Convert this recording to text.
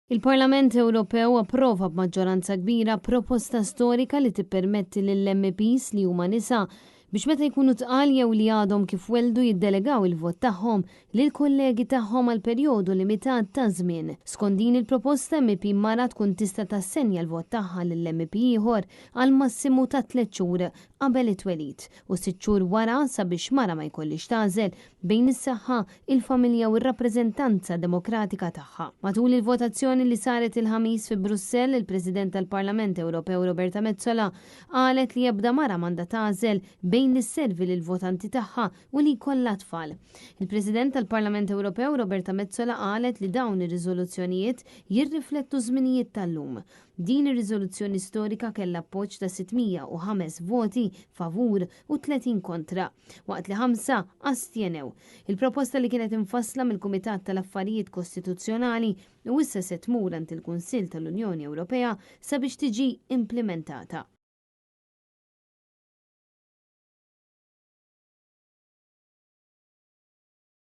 Il-Parlament Ewropew approva b'maġġoranza kbira proposta storika li tippermetti lill-MPs li huma nisa biex meta jkunu tqal jew li għadhom kif weldu jiddelegaw il-vot tagħhom lil kollegi tagħhom għal perjodu limitat ta' żmien. Skont din il-proposta MP mara tkun tista' tassenja l-vot tagħha lill-MP ieħor għal massimu ta' 3 xhur qabel it-twelid u 6 xhur wara sabiex mara ma jkollix tagħżel bejn is-saħħa, il-familja u r-rappreżentanza demokratika tagħha. Matul il-votazzjoni li saret il-ħamis fi Brussell, il-President tal-Parlament Ewropew Roberta Metsola qalet li ebda mara m'għandha tagħżel bejn li sservi lil votanti tagħha u li jkollha tfal. Il-President tal-Parlament Ewropew Roberta Metsola qalet li dawn ir-riżoluzzjonijiet jirriflettu żminijiet tal-lum. Din ir-riżoluzzjoni storika kellha appoġġ ta' 605 voti favur u 30 kontra, waqt li 5 astjenew. Il-proposta li kienet infassla mill-Kumitat tal-Affarijiet Kostituzzjonali u issa se tmur ant il-Kunsill tal-Unjoni Ewropea sabiex tiġi implementata.